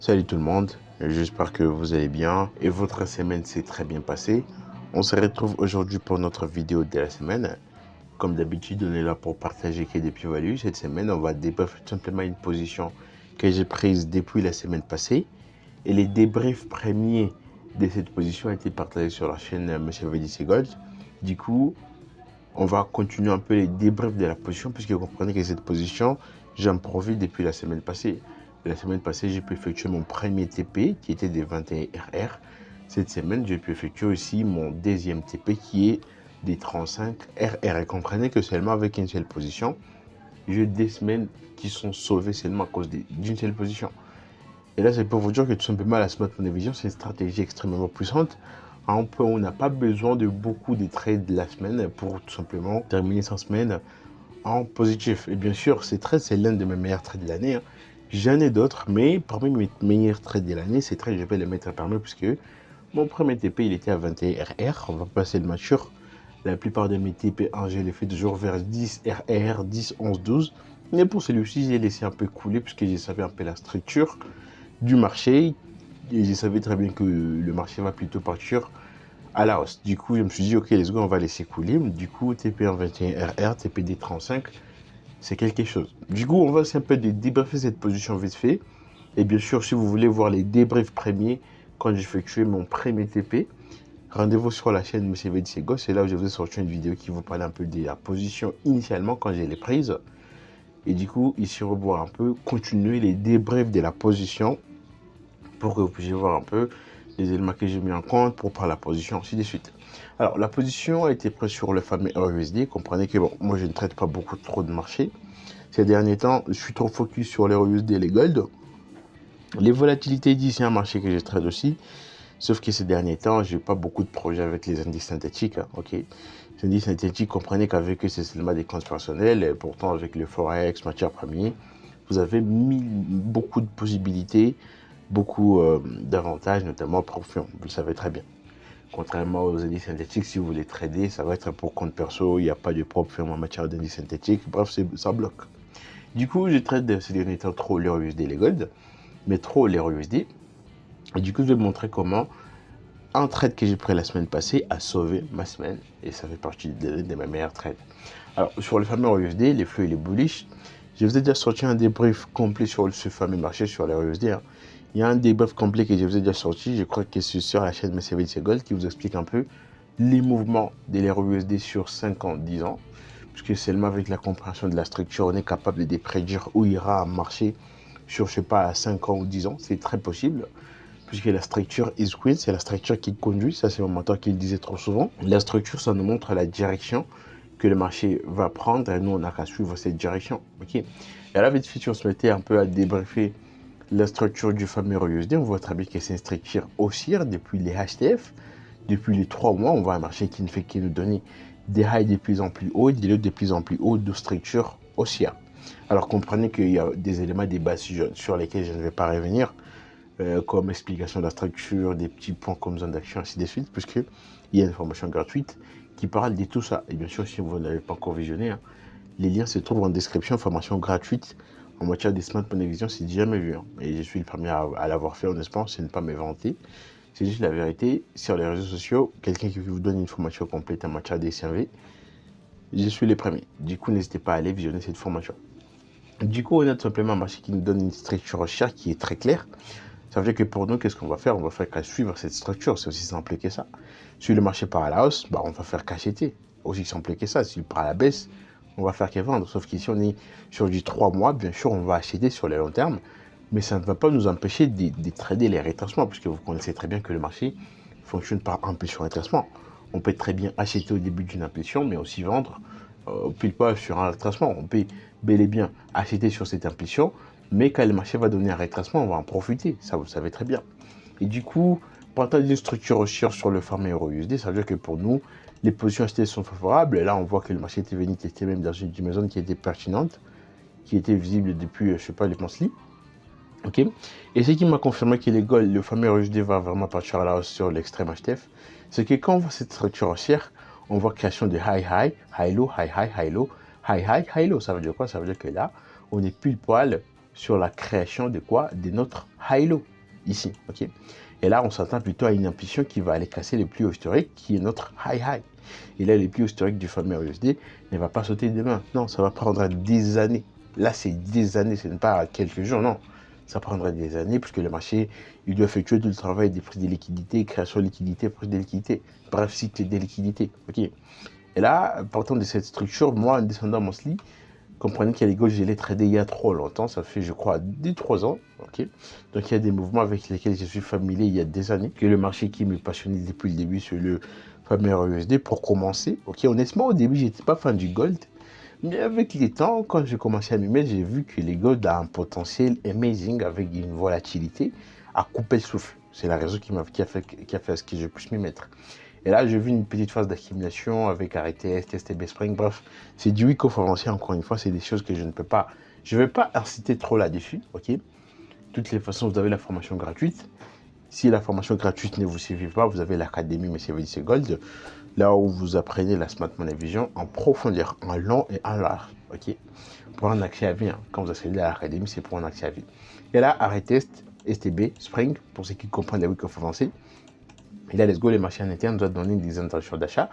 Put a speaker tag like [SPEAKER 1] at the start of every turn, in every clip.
[SPEAKER 1] Salut tout le monde, j'espère que vous allez bien et votre semaine s'est très bien passée. On se retrouve aujourd'hui pour notre vidéo de la semaine. Comme d'habitude, on est là pour partager des plus-values. Cette semaine, on va débriefer tout simplement une position que j'ai prise depuis la semaine passée. Et les débriefs premiers de cette position ont été partagés sur la chaîne Monsieur VDC Gold. Du coup, on va continuer un peu les débriefs de la position puisque vous comprenez que cette position, j'en profite depuis la semaine passée. La semaine passée, j'ai pu effectuer mon premier TP qui était des 21 RR. Cette semaine, j'ai pu effectuer aussi mon deuxième TP qui est des 35 RR. Et comprenez que seulement avec une seule position, j'ai des semaines qui sont sauvées seulement à cause d'une seule position. Et là, c'est pour vous dire que tout simplement, la Smart Money Vision, c'est une stratégie extrêmement puissante. On n'a pas besoin de beaucoup de trades de la semaine pour tout simplement terminer sa semaine en positif. Et bien sûr, c'est l'un de mes meilleurs trades de l'année. J'en ai d'autres, mais parmi mes meilleurs trades de l'année, ces trades, je vais les mettre parmi puisque mon premier TP, il était à 21 RR. On va passer le mature. La plupart de mes TP 1, je les fais toujours vers 10 RR, 10, 11, 12. Mais pour celui-ci, j'ai laissé un peu couler puisque je savais un peu la structure du marché et je savais très bien que le marché va plutôt partir à la hausse. Du coup, je me suis dit, ok, let's go, on va laisser couler. Du coup, TP121RR, TPD35, c'est quelque chose. Du coup, on va essayer un peu de débriefer cette position vite fait. Et bien sûr, si vous voulez voir les débriefs premiers quand j'ai effectué mon premier TP, rendez-vous sur la chaîne Monsieur VDCGO. C'est là où je vous ai sorti une vidéo qui vous parle un peu de la position initialement quand j'ai les prises. Et du coup, ici, on va voir un peu, continuer les débriefs de la position pour que vous puissiez voir un peu les éléments que j'ai mis en compte pour prendre la position, ainsi de suite. Alors, la position a été prise sur le fameux EURUSD. Comprenez que bon, moi, je ne traite pas beaucoup trop de marché. Ces derniers temps, je suis trop focus sur les EURUSD et les gold. Les volatilités disent c'est un marché que je trade aussi. Sauf que ces derniers temps, je n'ai pas beaucoup de projets avec les indices synthétiques. Ok, les indices synthétiques, comprenez qu'avec eux, c'est seulement des comptes personnels. Et pourtant, avec le Forex, matières premières, vous avez beaucoup de possibilités, beaucoup d'avantages, notamment pour options. Vous le savez très bien. Contrairement aux indices synthétiques, si vous voulez trader, ça va être pour compte perso. Il n'y a pas de propre firme en matière d'indices synthétiques. Bref, ça bloque. Du coup, je trade ces derniers temps trop l'euro USD et les gold, mais trop l'euro USD. Et du coup, je vais vous montrer comment un trade que j'ai pris la semaine passée a sauvé ma semaine. Et ça fait partie de mes meilleurs trades. Alors, sur le fameux USD, les flux et les bullish, je vous ai déjà sorti un débrief complet sur ce fameux marché sur les USD. Il y a un débrief complet que je vous ai déjà sorti, je crois que c'est sur la chaîne MCVC Gold qui vous explique un peu les mouvements de l'euro USD sur 5 ans, 10 ans. Puisque seulement avec la compréhension de la structure, on est capable de prédire où ira un marché sur, je sais pas, à 5 ans ou 10 ans. C'est très possible. Puisque la structure is queen, c'est la structure qui conduit. Ça, c'est mon mentor qui le disait trop souvent. La structure, ça nous montre la direction que le marché va prendre et nous, on n'a qu'à suivre cette direction. Ok. Et à la vite fait, on se mettait un peu à débriefer la structure du fameux USD. On voit très bien que c'est une structure haussière depuis les HTF. Depuis les 3 mois, on voit un marché qui ne fait que nous donner des highs de plus en plus hauts, des lows de plus en plus hauts de structure haussière. Alors comprenez qu'il y a des éléments des bases sur lesquels je ne vais pas revenir, comme explication de la structure, des petits points comme zone d'action, ainsi de suite, puisqu'il y a une formation gratuite qui parle de tout ça. Et bien sûr, si vous n'avez pas encore visionné, les liens se trouvent en description, formation gratuite en matière de smart vision, c'est jamais vu. Et je suis le premier à l'avoir fait, honnêtement, c'est ne pas me vanter. C'est juste la vérité. Sur les réseaux sociaux, quelqu'un qui vous donne une formation complète en matière de SMV, je suis le premier. Du coup, n'hésitez pas à aller visionner cette formation. Du coup, on a tout simplement un marché qui nous donne une structure haussière qui est très claire. Ça veut dire que pour nous, qu'est-ce qu'on va faire? On va faire qu'à suivre cette structure. C'est aussi simple que ça. Si le marché part à la hausse, on va faire qu'acheter. Aussi simple que ça. S'il part à la baisse, on va faire que vendre. Sauf qu'ici, on est sur du 3 mois. Bien sûr, on va acheter sur le long terme. Mais ça ne va pas nous empêcher de trader les rétracements, puisque vous connaissez très bien que le marché fonctionne par impulsion-rétracement. On peut très bien acheter au début d'une impulsion, mais aussi vendre pile pas sur un rétracement. On peut bel et bien acheter sur cette impulsion, mais quand le marché va donner un rétracement, on va en profiter. Ça, vous le savez très bien. Et du coup, partant d'une structure haussière sur le fameux euro USD, ça veut dire que pour nous, les positions achetées sont favorables. Et là, on voit que le marché était venu tester même dans une zone qui était pertinente, qui était visible depuis, je sais pas, les monthly. Ok. Et ce qui m'a confirmé que les gold, le fameux USD va vraiment partir à la hausse sur l'extrême HTF, c'est que quand on voit cette structure haussière, on voit création de high high, high low, high high, high low, high high, high low. Ça veut dire quoi? Ça veut dire que là, on est pile poil sur la création de quoi? De notre high low. ici, ok. Et là, on s'attend plutôt à une impulsion qui va aller casser les plus hauts historiques, qui est notre high. Et là, les plus hauts historiques du fameux USD ne va pas sauter demain. Non, ça va prendre des années. Là, c'est des années, ce n'est pas quelques jours, non. Ça prendra des années puisque le marché, il doit effectuer tout le travail des prix des liquidités, création de liquidités, prix des liquidités, bref, cycle des liquidités, ok. Et là, partant de cette structure, moi, en descendant mon SLI, comprenez qu'il y a les gauches, je l'ai tradé il y a trop longtemps, ça fait, je crois, 3 ans, ok. Donc, il y a des mouvements avec lesquels je suis familier il y a des années, que le marché qui me passionnait depuis le début sur le fameux USD pour commencer, ok. Honnêtement, au début, j'étais pas fan du gold, mais avec les temps, quand j'ai commencé à m'y mettre, j'ai vu que les gold a un potentiel amazing avec une volatilité à couper le souffle. C'est la raison qui a fait à ce que je puisse m'y mettre. Et là, j'ai vu une petite phase d'accumulation avec RTS, STB Spring. Bref, c'est du week-off avancé, encore une fois. C'est des choses que je ne peux pas. Je ne vais pas inciter trop là-dessus, ok. Toutes les façons, vous avez la formation gratuite. Si la formation gratuite ne vous suffit pas, vous avez l'académie Mercedes Gold, là où vous apprenez la Smart Money Vision en profondeur, en long et en large, ok. Pour un accès à vie, hein. Quand vous accédez à l'académie, c'est pour un accès à vie. Et là, RTS, STB Spring, pour ceux qui comprennent la week-off avancée. Et là, let's go, les marchés en interne doivent donner des intentions d'achat.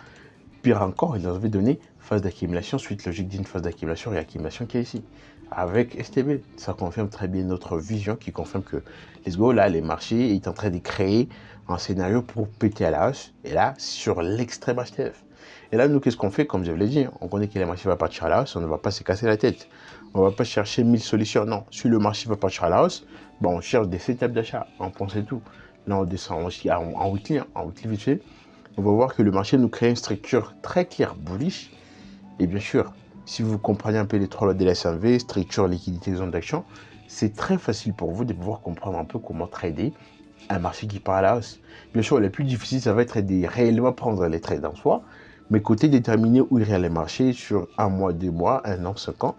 [SPEAKER 1] Pire encore, ils avaient donné phase d'accumulation, suite logique d'une phase d'accumulation et accumulation qui est ici. Avec STB, ça confirme très bien notre vision qui confirme que, let's go, là, les marchés est en train de créer un scénario pour péter à la hausse. Et là, sur l'extrême HTF. Et là, nous, qu'est-ce qu'on fait? Comme je vous l'ai dit, on connaît que les marchés vont partir à la hausse, on ne va pas se casser la tête. On ne va pas chercher 1000 solutions. Non, si le marché va partir à la hausse, bon, on cherche des setups d'achat. On pense et tout. Là, on descend en weekly, vite fait. On va voir que le marché nous crée une structure très claire, bullish. Et bien sûr, si vous comprenez un peu les trois lois de la SMV, structure, liquidité, zone d'action, c'est très facile pour vous de pouvoir comprendre un peu comment trader un marché qui part à la hausse. Bien sûr, le plus difficile, ça va être de réellement prendre les trades en soi. Mais côté déterminer où irait le marché sur 1 mois, 2 mois, 1 an, 5 ans,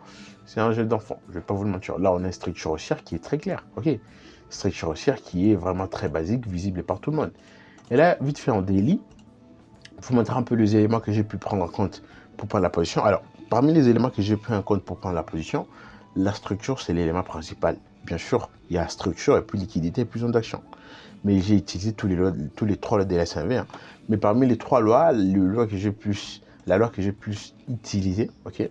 [SPEAKER 1] c'est un jeu d'enfant. Je ne vais pas vous le mentir. Là, on a une structure haussière qui est très claire. Ok, structure haussière qui est vraiment très basique, visible par tout le monde. Et là, vite fait en daily, il faut montrer un peu les éléments que j'ai pu prendre en compte pour prendre la position. Alors, parmi les éléments que j'ai pris en compte pour prendre la position, la structure, c'est l'élément principal. Bien sûr, il y a structure et puis liquidité et puis zone d'action. Mais j'ai utilisé tous les trois lois de la SMV. Hein. Mais parmi les trois lois, la loi que j'ai plus utilisée, ok,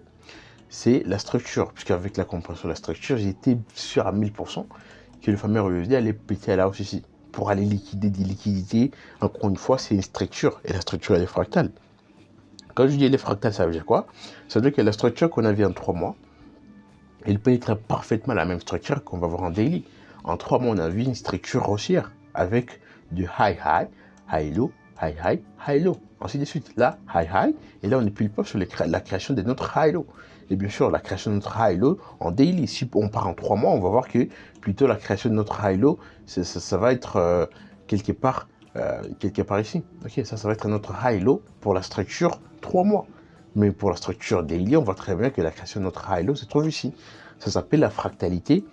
[SPEAKER 1] c'est la structure. Puisqu'avec la compréhension de la structure, j'étais sûr à 1000% que le fameux USD allait péter à la hausse ici. Pour aller liquider des liquidités, encore une fois, c'est une structure. Et la structure, elle est fractale. Quand je dis elle est fractale, ça veut dire quoi? Ça veut dire que la structure qu'on avait en 3 mois, elle peut être parfaitement la même structure qu'on va voir en daily. En 3 mois, on a vu une structure haussière avec du high, high low, high low, ainsi de suite. Là, high, et là, on est pile poil sur la création de notre high low. Et bien sûr, la création de notre high low en daily, si on part en 3 mois, on va voir que plutôt la création de notre high low, ça va être quelque part ici. Ok, ça va être notre high low pour la structure 3 mois. Mais pour la structure daily, on voit très bien que la création de notre high low se trouve ici. Ça s'appelle la fractalité.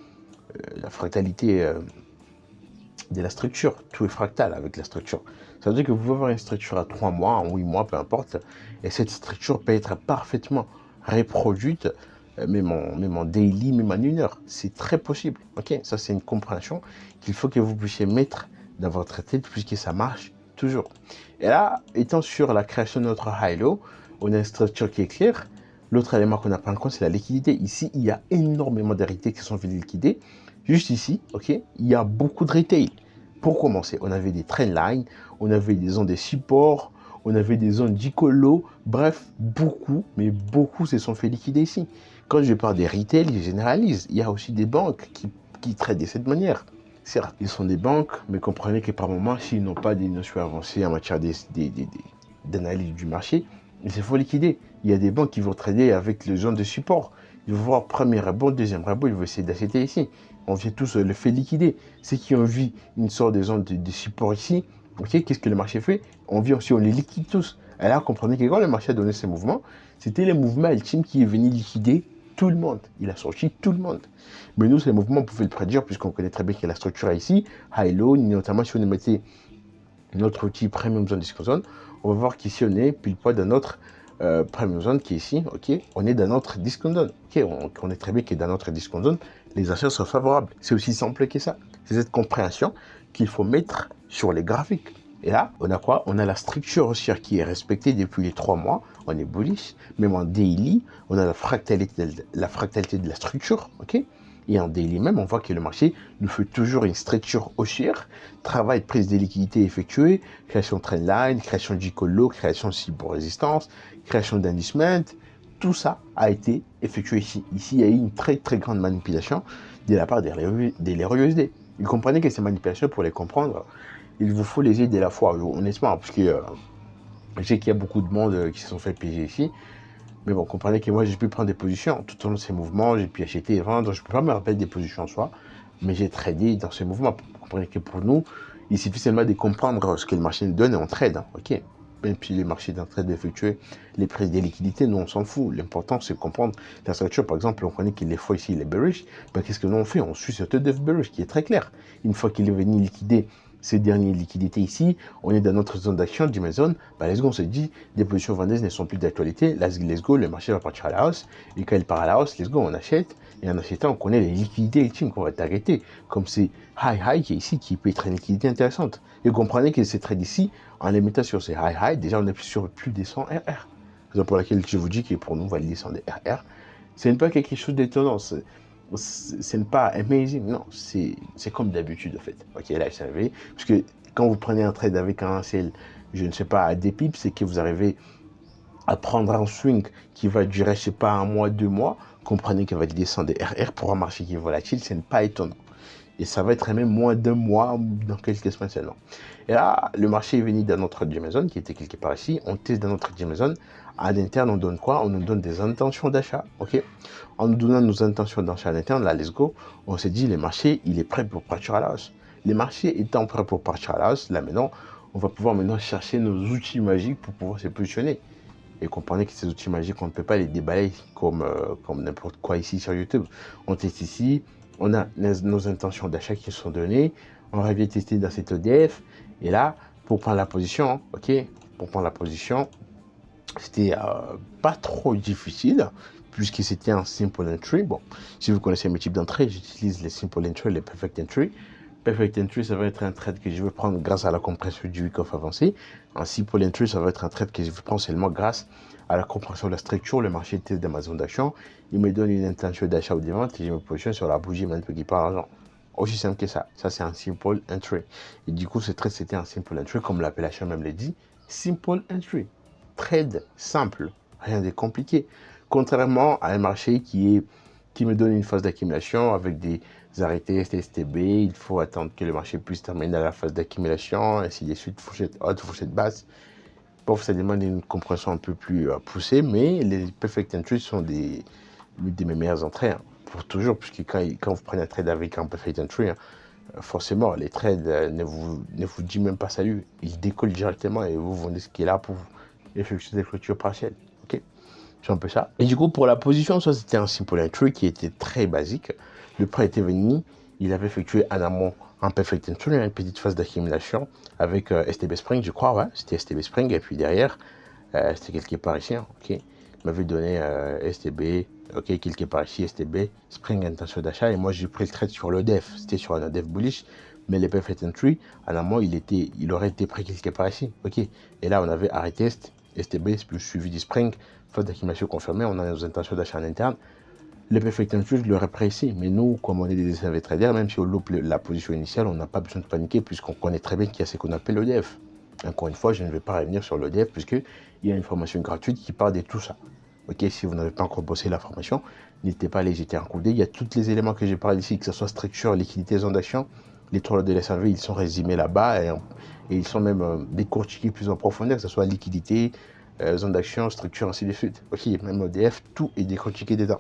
[SPEAKER 1] De la structure. Tout est fractal avec la structure. Ça veut dire que vous pouvez avoir une structure à 3 mois, en 8 mois, peu importe. Et cette structure peut être parfaitement reproduite, même en daily, même en 1 heure. C'est très possible. Ok, ça c'est une compréhension qu'il faut que vous puissiez mettre dans votre tête puisque ça marche toujours. Et là, étant sur la création de notre high-low, on a une structure qui est claire. L'autre élément qu'on n'a pas en compte, c'est la liquidité. Ici, il y a énormément de retail qui sont fait liquider. Juste ici, ok, il y a beaucoup de retail. Pour commencer, on avait des trendlines, on avait des zones de support, on avait des zones d'icolo. Bref, beaucoup, mais beaucoup se sont fait liquider ici. Quand je parle des retail, je généralise. Il y a aussi des banques qui traitent de cette manière. Certes, ils sont des banques, mais comprenez que par moment, s'ils n'ont pas des notions avancées en matière d'analyse du marché, il se faut liquider. Il y a des banques qui vont trader avec les zones de support. Ils vont voir premier rebond, deuxième rebond, ils vont essayer d'acheter ici. On vient tous le fait liquider. Ceux qui ont vu une sorte de zone de support ici, ok, qu'est-ce que le marché fait? On vient aussi, on les liquide tous. Et là, comprenez que quand le marché a donné ces mouvements, c'était les mouvements ultimes qui est venu liquider tout le monde. Il a sorti tout le monde. Mais nous, ces mouvements, on pouvait le prédire puisqu'on connaît très bien qu'il y a la structure ici, high-low, notamment si on mettait notre outil Premium Zone Discount Zone, on va voir qu'ici on est pile poil dans notre Premium Zone qui est ici, ok, on est dans notre Discount Zone, ok, on connaît très bien que dans notre Discount Zone, les achats sont favorables, c'est aussi simple que ça. C'est cette compréhension qu'il faut mettre sur les graphiques. Et là, on a quoi? On a la structure haussière qui est respectée depuis les 3 mois. On est bullish. Même en daily, on a la fractalité de la structure. Ok. Et en daily même, on voit que le marché nous fait toujours une structure haussière. Travail de prise de liquidité effectué. Création de trendline, création de J-Colo, création de cible pour résistance, création d'indice. Tout ça a été effectué ici. Ici, il y a eu une très très grande manipulation de la part des Leroy USD. Vous comprenez que ces manipulations, pour les comprendre, il vous faut les aider à la fois, honnêtement, parce que je sais qu'il y a beaucoup de monde qui se sont fait piéger ici. Mais bon, comprenez que moi, j'ai pu prendre des positions tout au long de ces mouvements, j'ai pu acheter et vendre. Je ne peux pas me rappeler des positions en soi, mais j'ai tradé dans ces mouvements. Vous comprenez que pour nous, il suffit seulement de comprendre ce que le marché nous donne et on trade. Ok. Même si le marché est en train d'effectuer les prises des liquidités, nous, on s'en fout. L'important, c'est de comprendre la structure. Par exemple, on connaît qu'il est faux ici, il est bearish. Ben, qu'est-ce que nous, on fait? On suit ce TDF bearish qui est très clair. Une fois qu'il est venu liquider ces dernières liquidités ici, on est dans notre zone d'action, du zone, bah, let's go, on se dit, des positions vendeuses ne sont plus d'actualité, let's go, le marché va partir à la hausse, et quand il part à la hausse, let's go, on achète, et en achetant, on connaît les liquidités ultimes qu'on va targeter, comme c'est high qui est ici, qui peut être une liquidité intéressante. Et vous comprenez que ces trades ici, en les mettant sur ces high, déjà on est sur plus des 100 RR. C'est pour laquelle je vous dis que pour nous, valider 100 RR, ce n'est pas quelque chose d'étonnant. Ce n'est pas amazing, non, c'est comme d'habitude en fait. Ok, là, vous savez, parce que quand vous prenez un trade avec un ciel, je ne sais pas, à des pips, c'est que vous arrivez à prendre un swing qui va durer, je ne sais pas, 1 mois, 2 mois, comprenez qu'il va descendre des RR pour un marché qui est volatile, ce n'est pas étonnant. Et ça va être même moins d'1 mois, dans quelques semaines seulement. Et là, le marché est venu dans notre Jameson, qui était quelque part ici. On teste dans notre Jameson. À l'interne, on donne quoi? On nous donne des intentions d'achat. Ok. En nous donnant nos intentions d'achat à l'interne, là, let's go. On s'est dit, le marché, il est prêt pour partir à la hausse. Les marchés étant prêts pour partir à la hausse, là maintenant, on va pouvoir maintenant chercher nos outils magiques pour pouvoir se positionner. Et comprenez que ces outils magiques, on ne peut pas les déballer comme n'importe quoi ici sur YouTube. On teste ici, on a nos intentions d'achat qui sont données, on revient tester dans cet EDF, et là, pour prendre la position, ok, pour prendre la position, c'était pas trop difficile, puisque c'était un simple entry. Bon, si vous connaissez mes types d'entrée, j'utilise les simple entry, les perfect entry. Perfect entry, ça va être un trade que je vais prendre grâce à la compression du week-off avancé. Un simple entry, ça va être un trade que je vais prendre seulement grâce à la compréhension de la structure. Le marché teste de ma zone d'action. Il me donne une intention d'achat ou de vente et je me positionne sur la bougie même qui part l'argent. Aussi simple que ça. Ça, c'est un simple entry. Et du coup, ce trade, c'était un simple entry, comme l'appellation même le dit. Simple entry. Trade simple. Rien de compliqué. Contrairement à un marché qui me donne une phase d'accumulation avec des arrêtés STB, il faut attendre que le marché puisse terminer à la phase d'accumulation, ainsi de suite, fourchette haute, fourchette basse. Bon, ça demande une compréhension un peu plus poussée, mais les perfect entries sont des mes meilleures entrées, hein, pour toujours, puisque quand vous prenez un trade avec un perfect entry, hein, forcément, les trades ne vous disent même pas salut, ils décollent directement et vous vendez ce qui est là pour effectuer des clôtures partielles. Ok, c'est un peu ça. Et du coup, pour la position, ça c'était un simple entry qui était très basique. Le prêt était venu, il avait effectué en amont un perfect entry, une petite phase d'accumulation avec STB Spring, je crois, ouais, c'était STB Spring, et puis derrière, c'était quelque part ici, hein, ok, il m'avait donné STB, ok, quelque part ici, STB, Spring intention d'achat, et moi j'ai pris le trade sur le DEF, c'était sur un DEF bullish, mais le perfect entry, en amont, il aurait été pris quelque part ici, ok, et là on avait arrêté STB, plus suivi du Spring, phase d'accumulation confirmée, on a nos intentions d'achat en interne. Le perfect entry, je l'aurais pris ici. Mais nous, comme on est des SMV traders, même si on loupe la position initiale, on n'a pas besoin de paniquer puisqu'on connaît très bien qu'il y a ce qu'on appelle l'EDF. Encore une fois, je ne vais pas revenir sur l'EDF puisqu'il y a une formation gratuite qui parle de tout ça. Ok, si vous n'avez pas encore bossé la formation, n'hésitez pas à aller jeter un coup d'œil. Il y a tous les éléments que j'ai parlé ici, que ce soit structure, liquidité, zone d'action. Les 3 lots de l'SMV, ils sont résumés là-bas et ils sont même décortiqués plus en profondeur, que ce soit liquidité, zone d'action, structure, ainsi de suite. Ok, même l'EDF, tout est décortiqué dedans.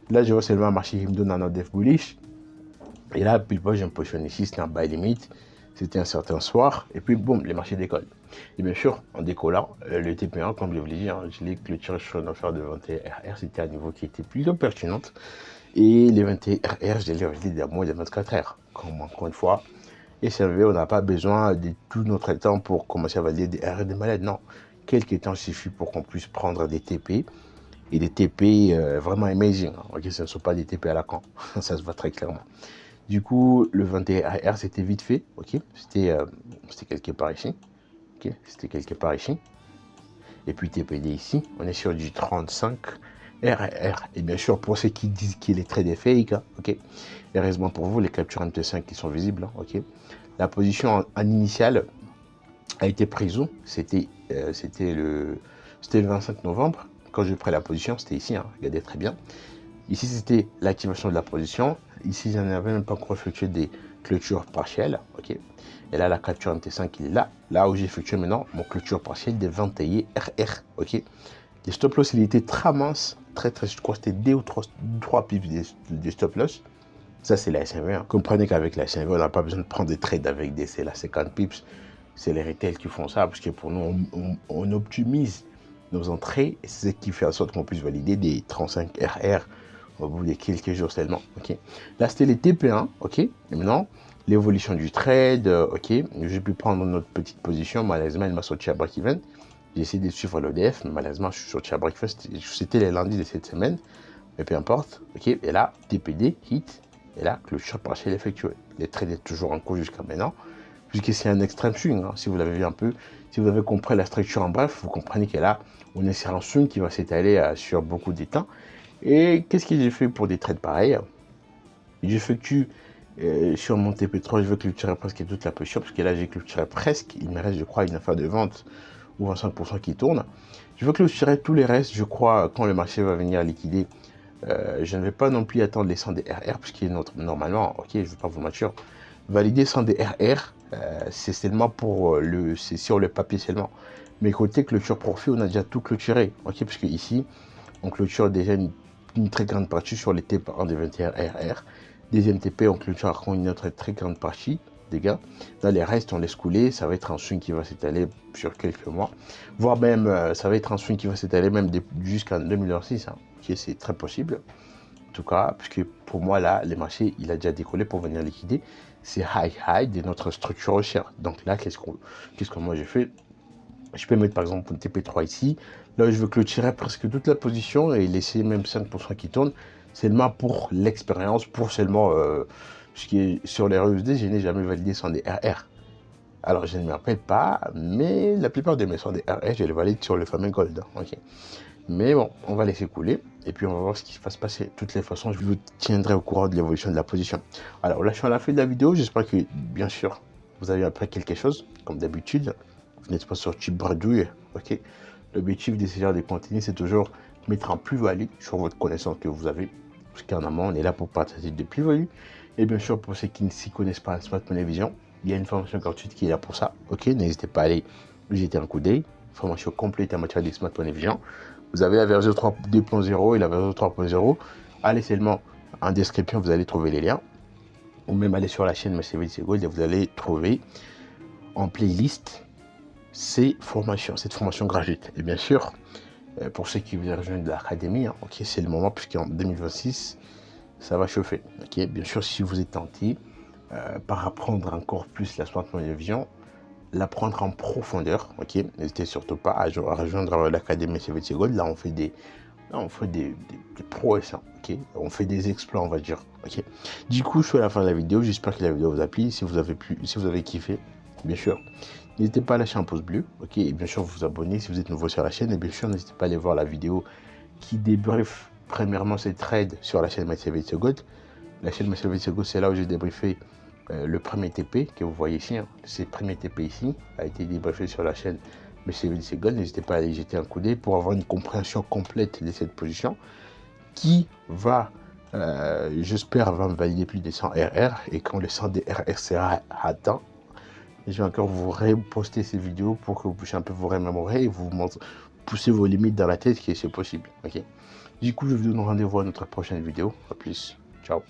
[SPEAKER 1] Là, je vois seulement un marché qui me donne un ordre def bullish. Et là, pile poil, je me positionne ici, c'était un buy limit. C'était un certain soir. Et puis, boum, les marchés décollent. Et bien sûr, en décollant, le TP1, comme je vous l'ai dit, hein, je l'ai clôturé sur une affaire de 21 RR. C'était un niveau qui était plutôt pertinente. Et les 21 RR, je l'ai rejeté à moins de 24 heures. Comme encore une fois, et SRV, on n'a pas besoin de tout notre temps pour commencer à valider des RR de malade. Non, quelques temps suffit pour qu'on puisse prendre des TP. Et des TP vraiment amazing. Hein. Ok, ce ne sont pas des TP à la con. Ça se voit très clairement. Du coup, le 21 RR, c'était vite fait, ok. C'était quelque part ici, ok. C'était quelque part ici. Et puis TPD ici, on est sur du 35 RR. Et bien sûr, pour ceux qui disent qu'il est très fake, hein, ok. Heureusement pour vous, les captures MT5 qui sont visibles, hein, ok. La position en initiale a été prise où? C'était le 25 novembre. Quand je prends la position, c'était ici, hein, regardez très bien. Ici, c'était l'activation de la position. Ici, j'en avais même pas encore effectué des clôtures partielles, ok. Et là, la capture MT5, il est là. Là où j'ai effectué maintenant mon clôture partielle des 21 RR, ok. Les stop loss, il était très mince, très, je crois que c'était 2 ou 3 pips des stop loss. Ça, c'est la SMV. Hein. Comprenez qu'avec la SMV, on n'a pas besoin de prendre des trades avec des CL à 50 pips. C'est les retails qui font ça, parce que pour nous, on optimise nos entrées, et c'est ce qui fait en sorte qu'on puisse valider des 35 RR au bout de quelques jours seulement. Ok. Là, c'était les TP1, ok. Et maintenant, l'évolution du trade, ok. J'ai pu prendre notre petite position. Malheureusement, il m'a sorti à break-even. J'ai essayé de suivre l'ODF, mais malheureusement, je suis sorti à break-even. C'était les lundis de cette semaine, mais peu importe. Ok. Et là, TPD, hit. Et là, clôture partielle effectuée. Les trades est toujours en cours jusqu'à maintenant, puisque c'est un extrême swing. Hein. Si vous l'avez vu un peu, si vous avez compris la structure en bref, vous comprenez que là, on est sur un swing qui va s'étaler sur beaucoup de temps. Et qu'est-ce que j'ai fait pour des trades pareils? J'effectue sur mon TP3, je veux clôturer presque toute la position, parce que là, j'ai clôturé presque. Il me reste, je crois, une affaire de vente ou 25% qui tourne. Je veux clôturer tous les restes, je crois, quand le marché va venir liquider. Je ne vais pas non plus attendre les 100 des RR, puisqu'il est normalement, ok, je ne vais pas vous mentir, valider 100 des RR, c'est seulement pour c'est sur le papier seulement. Mais côté clôture profit, on a déjà tout clôturé, ok, puisque ici, on clôture déjà une très grande partie sur les TP1 des 21 RR. Deuxième TP, on clôture encore une autre très grande partie des gars. Dans les restes, on laisse couler. Ça va être un swing qui va s'étaler sur quelques mois. Voire même, ça va être un swing qui va s'étaler même jusqu'en 2026. Hein, okay, c'est très possible. En tout cas, puisque pour moi, là, les marchés, il a déjà décollé pour venir liquider. C'est high de notre structure haussière. Donc là, qu'est-ce que moi j'ai fait? Je peux mettre par exemple une TP3 ici. Là, je veux clôturer presque toute la position et laisser même 5% qui tourne. Seulement pour l'expérience, pour seulement ce qui est sur les RUSD, je n'ai jamais validé sans des RR. Alors, je ne me rappelle pas, mais la plupart de mes sans des RR, je les valide sur le fameux Gold. Okay. Mais bon, on va laisser couler et puis on va voir ce qui va se passer. De toutes les façons, je vous tiendrai au courant de l'évolution de la position. Alors là, je suis à la fin de la vidéo. J'espère que, bien sûr, vous avez appris quelque chose, comme d'habitude. Vous n'êtes pas sorti bredouille, ok. L'objectif de ce genre de contenu, c'est toujours mettre en plus-value sur votre connaissance que vous avez. Parce qu'en amont, on est là pour partager des plus-values. Et bien sûr, pour ceux qui ne s'y connaissent pas en Smart Money Vision, il y a une formation gratuite qui est là pour ça. Ok, n'hésitez pas à aller jeter un coup d'œil. Formation complète en matière de Smart Money Vision. Vous avez la version 2.0 et la version 3.0. Allez seulement en description, vous allez trouver les liens. Ou même aller sur la chaîne MCVC Gold et vous allez trouver en playlist cette formation gratuite. Et bien sûr, pour ceux qui veulent rejoindre l'académie, hein, ok, c'est le moment puisqu'en 2026, ça va chauffer. Ok, bien sûr, si vous êtes tenté par apprendre encore plus la Smart Money Vision, l'apprendre en profondeur, ok, n'hésitez surtout pas à rejoindre l'académie CVT Gold. Là, on fait des prouesses, hein, ok, on fait des exploits, on va dire, ok. Du coup, je suis à la fin de la vidéo. J'espère que la vidéo vous a plu. Si vous avez kiffé, bien sûr, n'hésitez pas à lâcher un pouce bleu, ok, et bien sûr vous abonner si vous êtes nouveau sur la chaîne, et bien sûr n'hésitez pas à aller voir la vidéo qui débriefe premièrement ces trades sur la chaîne MyCVC Gold. La chaîne MyCVC Gold, c'est là où j'ai débriefé le premier TP que vous voyez ici, hein. Ce premier TP ici a été débriefé sur la chaîne MyCVC Gold. N'hésitez pas à aller jeter un coup d'œil pour avoir une compréhension complète de cette position qui va, j'espère, va me valider plus de 100 RR, et quand le 100 des RR sera atteint, je vais encore vous reposter ces vidéos pour que vous puissiez un peu vous remémorer et vous pousser vos limites dans la tête, que c'est possible. Ok. Du coup, je vous donne rendez-vous à notre prochaine vidéo. A plus.